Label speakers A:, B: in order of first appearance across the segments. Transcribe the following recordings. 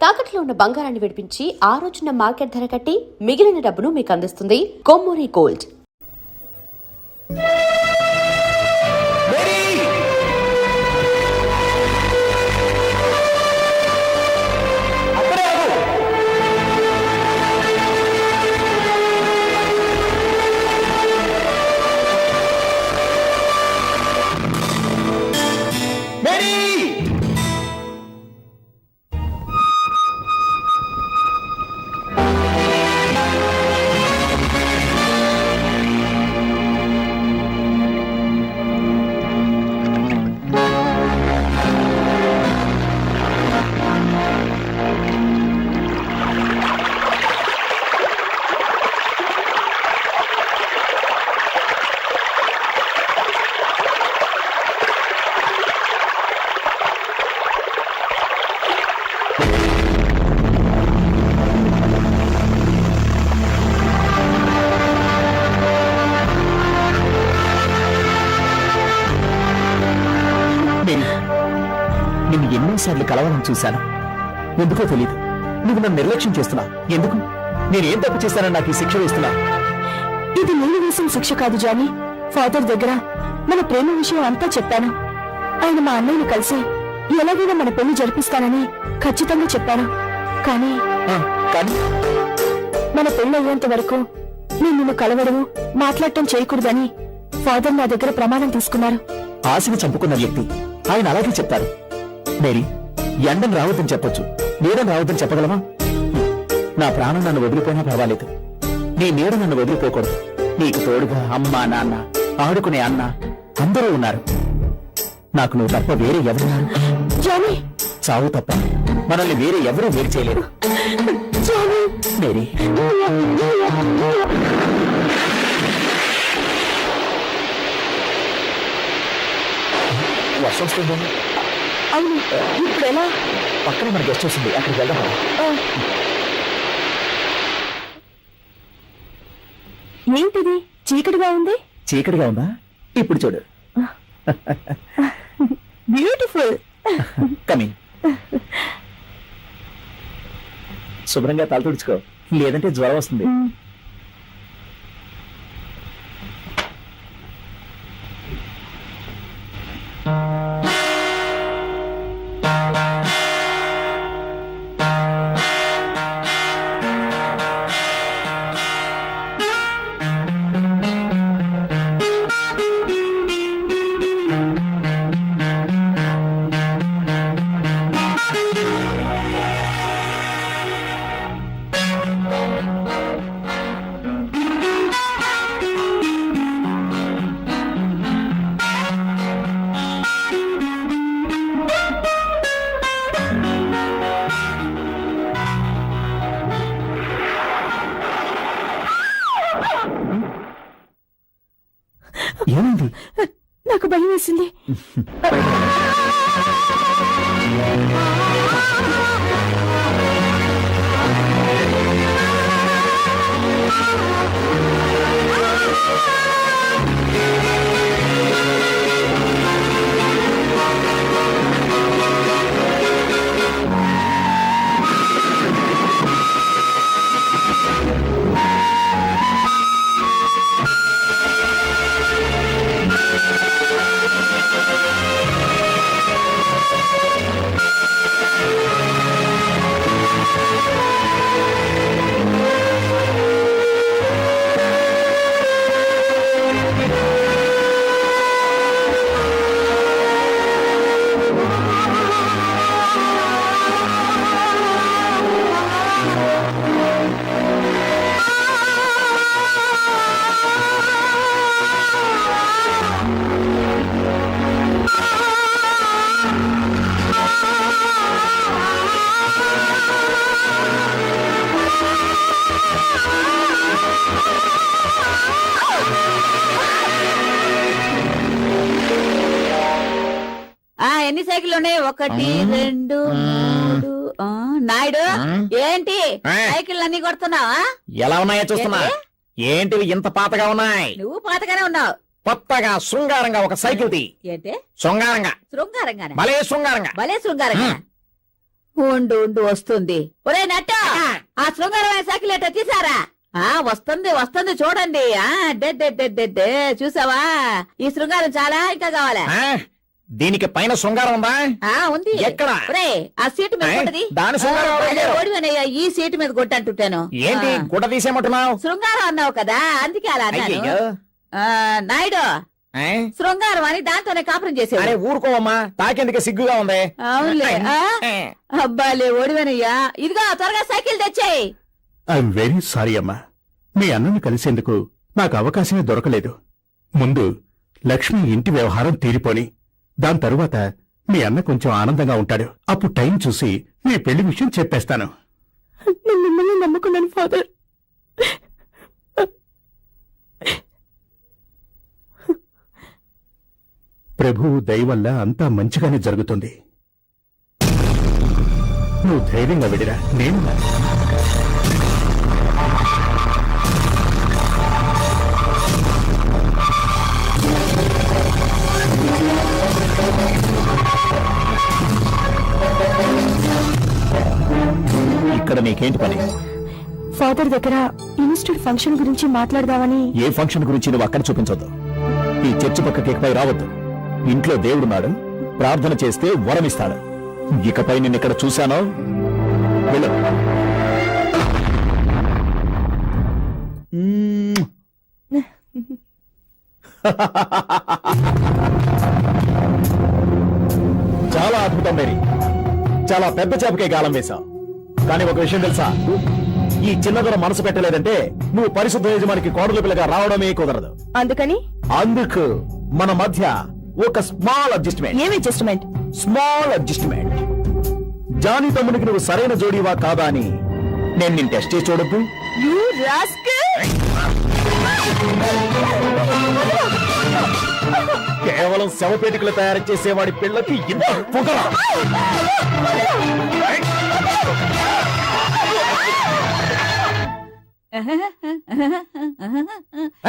A: తాకట్లో ఉన్న బంగారాన్ని విడిపించి ఆ రోజున మార్కెట్ ధర కట్టి మిగిలిన డబ్బును మీకు అందిస్తుంది కొమ్మూరి గోల్డ్.
B: నిన్ను ఎన్నోసార్లు కలవాలని చూశాను. ఎందుకో తెలీదు, నువ్వు నన్ను నిర్లక్ష్యం చేస్తున్నావు. ఎందుకు? నేనేం తప్పు చేశానని నాకు ఈ శిక్ష వేస్తున్నా?
C: ఇది నేను వేసిన శిక్ష కాదు జానీ. ఫాదర్ దగ్గర మన ప్రేమ విషయం అంతా చెప్పాను. ఆయన మా అన్నయ్యను కలిసి ఎలాగైనా మన పెళ్లి జరిపిస్తానని ఖచ్చితంగా చెప్పాను. కానీ మన పెళ్లి అయ్యేంత వరకు నేను నిన్ను కలవడము మాట్లాడటం చేయకూడదని ఫాదర్ నా దగ్గర ప్రమాణం తీసుకున్నారు.
B: ఆశని చంపుకున్న వ్యక్తి ఆయన అలాగే చెప్తారు. మేరీ, ఎండను రావద్దని చెప్పొచ్చు, నీడను రావద్దని చెప్పగలమా? నా ప్రాణం నన్ను వదిలిపోయినా పర్వాలేదు, నీ నీడ నన్ను వదిలిపోకూడదు. నీకు తోడుగా అమ్మ, నాన్న, ఆడుకునే అన్న అందరూ ఉన్నారు. నాకు నువ్వు తప్ప వేరే ఎవరున్నారు?
C: జానీ,
B: చావు తప్ప మనల్ని వేరే ఎవరూ వేరు చేయలేరు. మేరీ, వర్షం వస్తుందా?
C: అవును, ఇప్పుడు ఎలా?
B: పక్కన మన గెస్ట్ వస్తుంది, అక్కడికి వెళ్దాం.
C: ఏంటిది చీకటిగా ఉంది?
B: చీకటిగా ఉందా? ఇప్పుడు చూడు.
C: బ్యూటిఫుల్.
B: కమింగ్. శుభ్రంగా తల తుడుచుకో, లేదంటే జ్వరం వస్తుంది. ఏమైంది?
C: నాకు భయం వేసింది.
D: ఎన్ని సైకిల్ ఉన్నాయి? 1 2 3. నాయుడు, ఏంటి సైకిల్ అన్ని కొడుతున్నావా?
B: ఎలా ఉన్నాయో చూస్తున్నా. ఏంటివి ఇంత పాతగా ఉన్నాయి?
D: నువ్వు పాతగానే ఉన్నావు.
B: కొత్తగా శృంగారంగా ఒక సైకిల్ తీ.
D: ఏంటి
B: శృంగారంగా?
D: శృంగారంగా?
B: భలే శృంగారంగా.
D: భలే శృంగారంగా. ఉండు ఉండు వస్తుంది. ఒరే నట్ట, ఆ శృంగారమైన సైకిల్ ఎట్ట తీసారా? వస్తుంది వస్తుంది చూడండి. డెడ్డెడ్డెడ్డెడ్డే చూసావా? ఈ శృంగారం చాలా ఇంకా కావాలా?
B: దీనికి పైన శృంగారం ఉందా?
D: ఉంది.
B: ఎక్కడ?
D: ఒరే ఆ సీటు మీద కొట్టది.
B: దాని శృంగారం ఎవరు అడిగారు?
D: ఓడివనయ్యా, ఈ సీటు మీద కొట్టంటుంటాను.
B: ఏంటి గుడ్డ తీసేయమంటున్నావు?
D: శృంగారం అన్నావు కదా, అందుకే అలా అన్నాను.
B: అయ్యయ్యో.
D: నాయుడు,
B: ఏ?
D: శృంగారం అని దాంతోనే కాపురం చేసేవాడు.
B: అరే ఊరుకోవమ్మా, తాకేందుకే సిగ్గుగా ఉంది.
D: అవునులే.
B: ఏ.
D: అబ్బాలే ఓడివనయ్యా, ఇదిగో త్వరగా సైకిల్ తెచ్చేయి.
E: ఐఎమ్ వెరీ సారీ అమ్మా. మీ అన్నను కలిసేందుకు నాకు అవకాశమే దొరకలేదు. ముందు లక్ష్మి ఇంటి వ్యవహారం తీరిపోని, దాని తరువాత మీ అన్న కొంచెం ఆనందంగా ఉంటాడు. అప్పుడు టైం చూసి మీ పెళ్లి విషయం చెప్పేస్తాను.
C: నేను మిమ్మల్ని నమ్ముకున్నాను ఫాదర్.
E: ప్రభువు దయ వల్ల అంతా మంచిగానే జరుగుతుంది. నువ్వు ధైర్యంగా వెళ్ళిరా, నేను
B: ఇక్కడ నీకేంటి పని?
C: ఫాదర్ దగ్గర ఇన్స్టిట్యూట్ ఫంక్షన్ గురించి మాట్లాడదామని.
B: ఏ ఫంక్షన్ గురించి నువ్వు అక్కడ చూపించొద్దు. ఈ చర్చి పక్కకి ఇకపై రావద్దు. ఇంట్లో దేవుడున్నాడు, ప్రార్థన చేస్తే వరమిస్తాడు. ఇకపై నిన్ను ఇక్కడ చూశానో వెళ్ళు. చాలా అద్భుతం మేరీ, చాలా పెద్ద చేపకే గాలం వేశావు. కానీ ఒక విషయం తెలుసా, ఈ చిన్నదన మనసు పెట్టలేదంటే నువ్వు పరిశుద్ధ యజమానికి కోడలు పిల్లగా రావడమే కుదరదు. అందుకు మన మధ్య ఒక స్మాల్ అడ్జస్ట్మెంట్.
C: ఏం అడ్జస్ట్మెంట్?
B: Small adjustment. జానీ తమ్మునికి నువ్వు సరైన జోడీవా కాదా అని నేను నిన్ను టెస్ట్ చేసి చూడద్దు.
C: You rascal!
B: కేవలం శవపేటికలు తయారు చేసేవాడి పిల్లకి ఇంత పొగరా?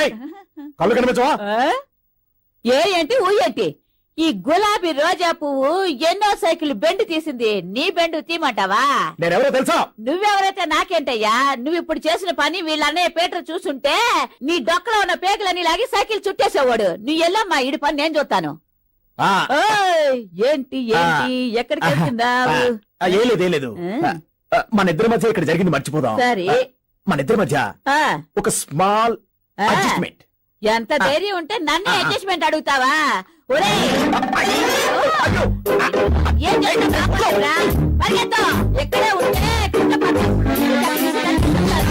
B: ఏయ్, కళ్ళు కనిపించవా?
D: ఏంటి ఊయేంటి? ఈ గులాబీ రోజా పువ్వు ఎన్నో సైకిల్ బెండ్ తీసింది, నీ బెండు తీమంటావా?
B: నేనెవరో తెలుసా?
D: నువ్వెవరైతే నాకేంటయ్యా? నువ్వు ఇప్పుడు చేసిన పని వీళ్ళ అన్నయ్య పీటర్ చూసుంటే నీ డొక్కలో ఉన్న పేగులన్నీ లాగి సైకిల్ చుట్టేసేవాడు. నువ్వు ఎల్లమ్మా, ఇడి పని నేను చూస్తాను.
B: ఆ,
D: ఓయ్, ఏంటి ఏంటి ఎక్కడికి వెళ్తున్నావు?
B: ఏం లేదు, ఏం లేదు. మన ఇద్దరి మధ్య ఇక్కడ జరిగింది మర్చిపోదాం.
D: సరే.
B: మన ఇద్దరి మధ్య
D: ఆ,
B: ఒక స్మాల్
D: ఆ.
B: అడ్జస్ట్మెంట్.
D: ఎంత ధైర్యం ఉంటే నన్ను అడ్జస్ట్మెంట్ అడుగుతావా? ఒరేయ్, ఏం చేస్తున్నా? పరిగెత్తు, ఎక్కడే ఉంటే కింద పడతావు.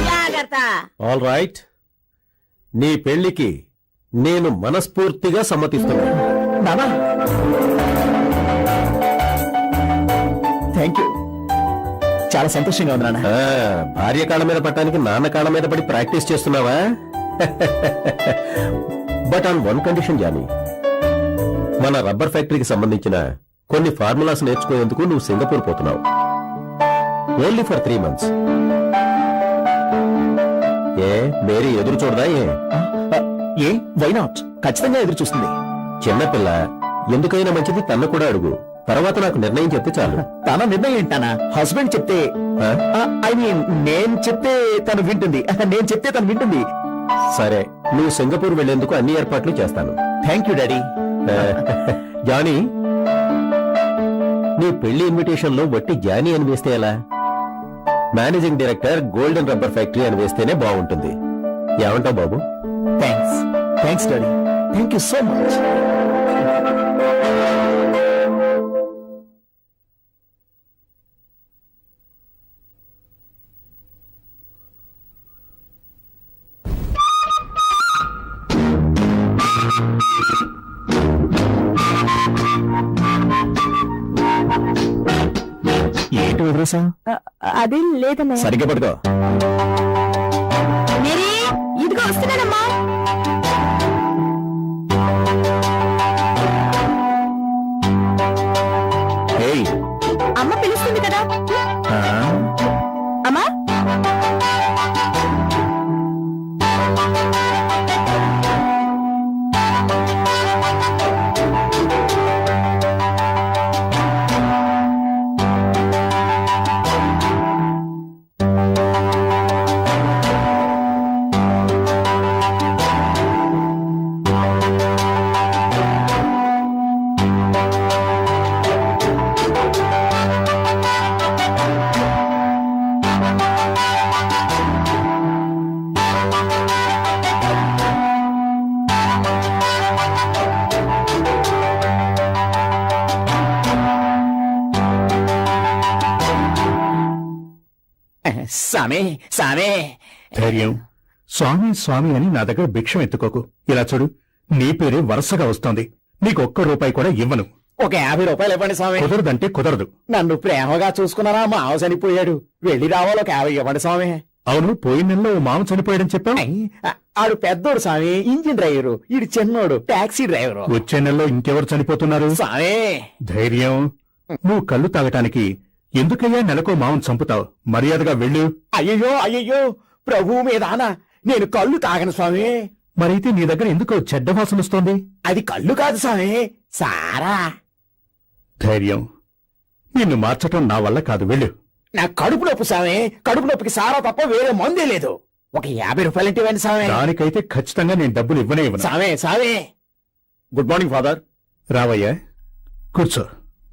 D: జాగ్రత్త.
F: ఆల్ రైట్, నీ పెళ్లికి నేను మనస్ఫూర్తిగా సమ్మతిస్తున్నాను.
B: నానా, థ్యాంక్ యూ. చాలా సంతోషంగా ఉంది నాన్న.
F: భార్య కాళ్ళ మీద పట్టడానికి నాన్న కాళ్ళ మీద పడి ప్రాక్టీస్ చేస్తున్నావా? But on one condition Johnny, మన రబ్బర్ ఫ్యాక్టరీకి సంబంధించిన కొన్ని ఫార్ములాస్ నేర్చుకునేందుకు నువ్వు సింగపూర్ పోతున్నావు. Only for 3 months. ఏ మేరీ ఎదురు చూడదా?
B: ఏ వై నాట్? ఖచ్చితంగా ఎదురు చూస్తుంది.
F: చిన్నపిల్ల, ఎందుకైనా మంచిది తన్ను కూడా అడుగు. తర్వాత నాకు నిర్ణయం చెప్తే చాలు.
B: తన నిర్ణయం ఏంటానా? హస్బెండ్ చెప్తే, ఐ మీన్ నేను చెప్తే తను వింటుంది, నేను చెప్తే తను వింటుంది.
F: సరే, నువ్వు సింగపూర్ వెళ్లేందుకు అన్ని ఏర్పాట్లు చేస్తాను.
B: Thank you daddy.
F: జానీ, నీ పెళ్లి ఇన్విటేషన్ లో వట్టి జానీ అని వేస్తే ఎలా? Managing director golden rubber factory అని వేస్తేనే బాగుంటుంది. ఏమంటావు బాబు?
B: Thanks daddy. Thank you so much. ఏంటి వదిలేసా?
C: అదేం లేదన్నయ్య.
B: సరిగ్గా పడుకో.
C: మేరీ, ఇదిగో వస్తున్నానమ్మా.
B: ఏయ్,
C: అమ్మ పిలుస్తుంది కదా. అమ్మా,
B: సామే సామే
E: ధైర్యం. స్వామి స్వామి అని నా దగ్గర భిక్షం ఎత్తుకోకు. ఇలా చూడు, నీ పేరే వరుసగా వస్తోంది. నీకు ఒక్క రూపాయి కూడా ఇవ్వను.
B: ఒక 50 రూపాయలు ఇవ్వండి స్వామి.
E: కుదరదంటే కుదరదు.
B: నన్ను ప్రేమగా చూసుకున్నారా మా ఆవు చనిపోయాడు. వెళ్ళి రావాలి, ఒక 50 ఇవ్వండి స్వామి.
E: అవును, పోయిన నెలలో ఓ మామ చనిపోయాడని చెప్పావు.
B: ఆడు పెద్దోడు స్వామి, ఇంజిన్ డ్రైవరు. ఈడు చిన్నోడు, టాక్సీ డ్రైవరు.
E: వచ్చే నెలలో ఇంకెవరు చనిపోతున్నారు?
B: స్వామి
E: ధైర్యం. నువ్వు కళ్ళు తాగటానికి ఎందుకయ్యా నెలకో మామను చంపుతావు? మర్యాదగా వెళ్ళు.
B: అయ్యయ్యో అయ్యయ్యో, ప్రభువు మీదానా నేను కళ్ళు తాగను స్వామి.
E: మరైతే నీ దగ్గర ఎందుకో చెడ్డ వాసన వస్తోంది?
B: అది కళ్ళు కాదు స్వామి, సారా.
E: ధైర్యం, నిన్ను మార్చటం నా వల్ల కాదు. వెళ్ళు.
B: నా కడుపు నొప్పి స్వామి, కడుపు నొప్పికి సారా తప్ప వేరే మందే లేదు. ఒక 50 రూపాయలంటే ఇవ్వండి స్వామి.
E: దానికైతే ఖచ్చితంగా నేను డబ్బులు ఇవ్వనే ఇవ్వను.
B: స్వామి స్వామి.
F: Good morning father.
E: రావయ్యా, కూర్చో.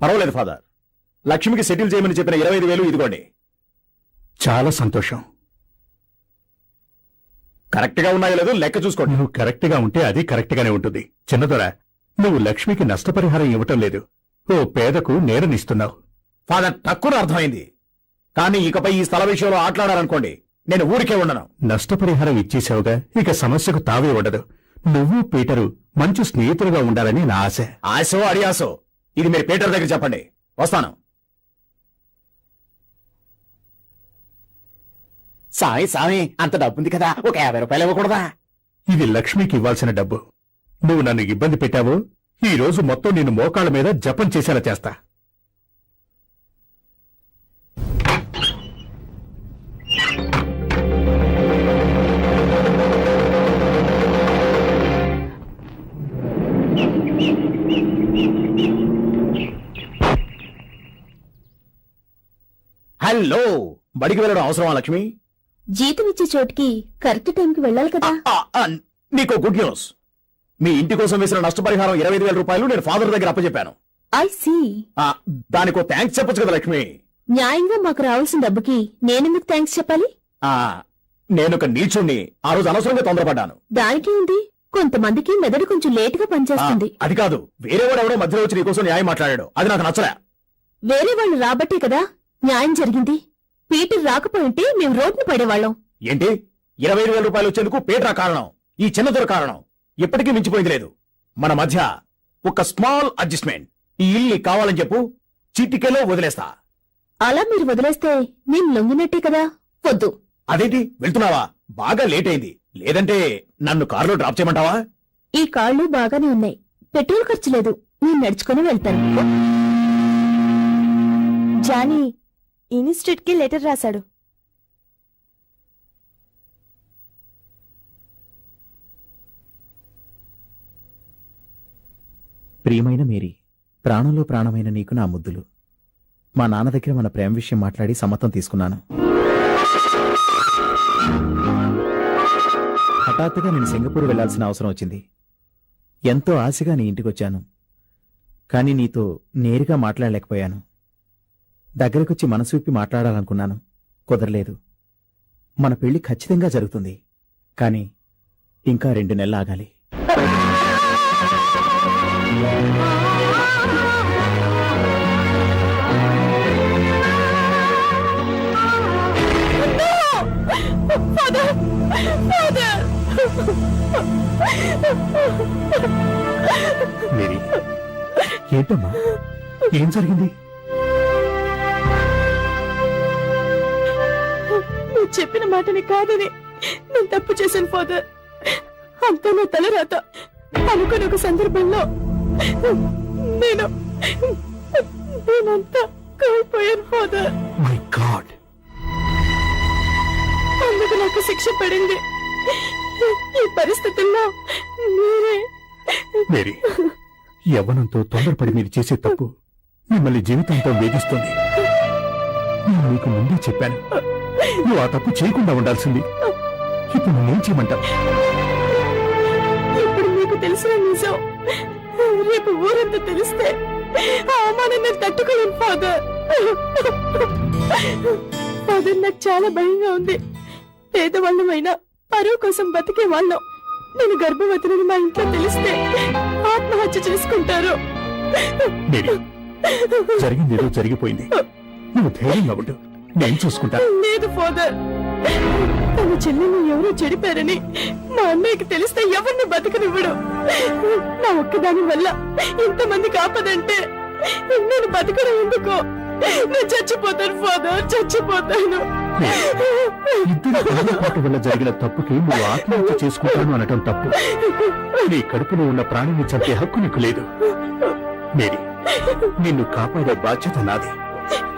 F: పర్వాలేదు ఫాదర్. లక్ష్మికి సెటిల్ చేయమని చెప్పిన 25,000 ఇదిగోండి.
E: చాలా సంతోషం.
F: కరెక్ట్ గా ఉన్నాయో లేదో లెక్క చూసుకోండి.
E: నువ్వు కరెక్ట్ గా ఉంటే అది కరెక్ట్ గానే ఉంటుంది. చిన్నదొర, నువ్వు లక్ష్మికి నష్టపరిహారం ఇవ్వటం లేదు, ఓ పేదకు నేరనిస్తున్నావు.
F: ఫాదర్, తక్కువ అర్థమైంది. కానీ ఇకపై ఈ స్థల విషయంలో ఆటలాడాలనుకోండి, నేను ఊరికే ఉండను.
E: నష్టపరిహారం ఇచ్చేసావుగా, ఇక సమస్యకు తావే ఉండదు. నువ్వు పీటరు మంచి స్నేహితులుగా ఉండాలని నా ఆశ.
F: ఆశో అడియాసో ఇది మీరు పీటర్ దగ్గర చెప్పండి. వస్తాను.
B: సాయి సామి, అంత డబ్బుంది కదా, ఒక 50 రూపాయలు ఇవ్వకూడదా?
E: ఇది లక్ష్మికి ఇవ్వాల్సిన డబ్బు. నువ్వు నన్ను ఇబ్బంది పెట్టావు, ఈ రోజు మొత్తం నిన్ను మోకాళ్ళ మీద జపం చేసేలా చేస్తా.
F: హలో, బడికి వెళ్ళడం అవసరమా లక్ష్మి?
C: జీతం ఇచ్చే చోటికి కరెక్ట్ టైంకి వెళ్ళాలి కదా.
F: నీకో గుడ్ న్యూస్. మీ ఇంటి కోసం వేసిన నష్టపరిహారం 25,000 రూపాయలు నేను ఫాదర్ దగ్గర అప్పచెప్పాను.
C: I see.
F: దానికో థ్యాంక్స్ చెప్పొచ్చు కదా లక్ష్మి.
C: న్యాయంగా మాకు రావాల్సిన డబ్బుకి నేనెందుకు థ్యాంక్స్ చెప్పాలి?
F: నేనొక నీచుణ్ణి, ఆ రోజు అనవసరంగా తొందరపడ్డాను.
C: దానికి ఉంది, కొంతమందికి మెదడు కొంచెం లేటుగా పనిచేస్తుంది.
F: అది కాదు, వేరేవాడు ఎవడో మధ్యలో వచ్చి నీకోసం న్యాయం మాట్లాడాడు, అది నాకు నచ్చలే.
C: వేరే వాళ్ళు రాబట్టే కదా న్యాయం జరిగింది. పీటర్ రాకపోయింటే మేము రోడ్డును పడేవాళ్ళం.
F: ఏంటి, 25,000 రూపాయలు వచ్చేందుకు పీటరా కారణం? ఈ చిన్నదొర కారణం? ఎప్పటికీ మించిపోయింది లేదు. మన మధ్య ఒక స్మాల్ అడ్జస్ట్మెంట్. ఈ ఇల్లు కావాలని చెప్పు, చిటికెలో వదిలేస్తా.
C: అలా మీరు వదిలేస్తే నేను లొంగినట్టే కదా. వద్దు.
F: అదేంటి, వెళ్తున్నావా? బాగా లేట్ అయింది. లేదంటే నన్ను కారులో డ్రాప్ చేయమంటావా?
C: ఈ కాళ్ళు బాగానే ఉన్నాయి, పెట్రోల్ ఖర్చు లేదు, నేను నడుచుకుని వెళ్తాను. జానీ ఇన్స్టిట్యూట్ కి లెటర్ రాశాడు.
B: ప్రియమైన మేరీ, ప్రాణంలో ప్రాణమైన నీకు నా ముద్దులు. మా నాన్న దగ్గర మన ప్రేమ విషయం మాట్లాడి సమ్మతం తీసుకున్నాను. హఠాత్తుగా నేను సింగపూర్ వెళ్లాల్సిన అవసరం వచ్చింది. ఎంతో ఆశగా నీ ఇంటికొచ్చాను, కానీ నీతో నేరుగా మాట్లాడలేకపోయాను. దగ్గరకొచ్చి మనసు విప్పి మాట్లాడాలనుకున్నాను, కుదరలేదు. మన పెళ్లి ఖచ్చితంగా జరుగుతుంది, కానీ ఇంకా 2 నెలలు ఆగాలి.
E: మేరీ, ఏంటమ్మా, ఏం జరిగింది?
C: నువ్వు చెప్పిన మాటని కాదని నేను తప్పు చేశాను ఫాదర్. అంతా నా తల రాత. అనుకుని ఒక సందర్భంలో నేనంతా కోల్పోయాను ఫాదర్.
E: మై గాడ్,
C: అందుకు నాకు శిక్ష పడింది. ఈ పరిస్థితుల్లో మీరే.
E: మేరీ, యవ్వనంతో తొందరపడి మీరు చేసే తప్పు మిమ్మల్ని జీవితాంతం వేధిస్తుంది. నేను మీకు ముందే చెప్పాను, నువ్వు ఆ తప్పు చేయకుండా ఉండాల్సింది. ఇప్పుడు నువ్వేం చేయమంటావు?
C: ఇప్పుడు మీకు తెలిసిన నిజం రేపు ఊరంతా తెలిస్తే ఆ అవమానం నేను తట్టుకోలేను ఫాదర్. ఫాదర్, నాకు చాలా భయంగా ఉంది. పేదవాళ్ళమైనా పరువు కోసం బతికే వాళ్ళం. నేను గర్భవతిని మా ఇంట్లో తెలిస్తే ఆత్మహత్య చేసుకుంటారు.
E: మేరీ, జరిగిందేదో జరిగిపోయింది. నువ్వు ధైర్యంగా ఉండు, నేను చూసుకుంటా.
C: లేదు ఫాదర్, తన చెల్లెల్ని ఎవరో చెడిపారని మా అన్నయ్యకి తెలిస్తే ఎవరిని బతకనివ్వడు. నా ఒక్కదాని వల్ల ఇంతమంది కాపదంటే నేను బతకడం ఎందుకో? నేను చచ్చిపోతాను ఫాదర్, చచ్చిపోతాను.
E: ఇద్దరు పొరపాటు వల్ల జరిగిన తప్పుకి నువ్వు ఆత్మహత్య చేసుకుంటాను అనటం తప్పు. నీ కడుపులో ఉన్న ప్రాణిని చంపే హక్కు నీకు లేదు. మేరీ, నిన్ను కాపాడే బాధ్యత నాది.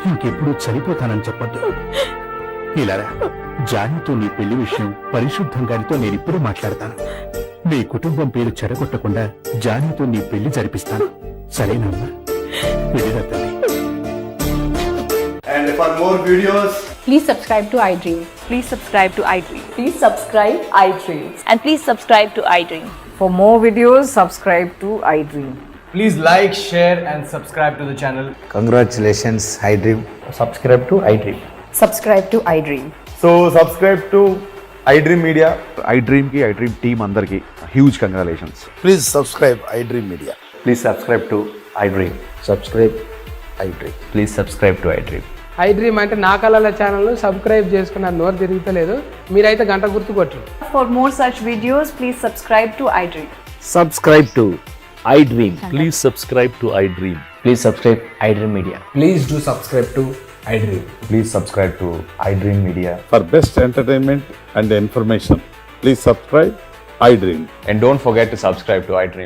E: ఇంకెప్పుడు చనిపోతానని చెప్పొద్దు. ఇలారా, జానీతో నీ పెళ్లి విషయం పరిశుద్ధంగానితో నేనిప్పుడే మాట్లాడతాను. నీ కుటుంబం పేరు చెడగొట్టకుండా జానీతో నీ పెళ్లి జరిపిస్తాను. సరేనమ్మా? వెళ్ళిరా తల్లి.
G: And for more videos,
H: Please subscribe to iDream.
I: Please subscribe to iDream.
H: Please subscribe iDream.
I: And please subscribe to iDream.
H: For more videos, subscribe to iDream.
G: please like, share, and subscribe to the channel.
J: Congratulations, iDream.
G: Subscribe to iDream.
H: Subscribe to iDream.
G: So subscribe to iDream Media.
K: iDream ki iDream team andarki huge congratulations.
J: Please subscribe iDream Media.
K: Please subscribe to iDream.
J: Subscribe iDream.
K: Please subscribe to iDream.
L: iDream అంటే నా కళల channel subscribe చేసుకున్న నోరు తిరుగుతలేదు. మీరైతే గంట గుర్తు కొట్టండి.
I: For more such videos, please subscribe to iDream.
B: Subscribe to iDream.
K: Please subscribe to iDream.
B: Please subscribe iDream Media.
G: Please do subscribe to iDream.
K: Please subscribe to iDream Media.
E: For best entertainment and information, please subscribe iDream.
K: And don't forget to subscribe to iDream.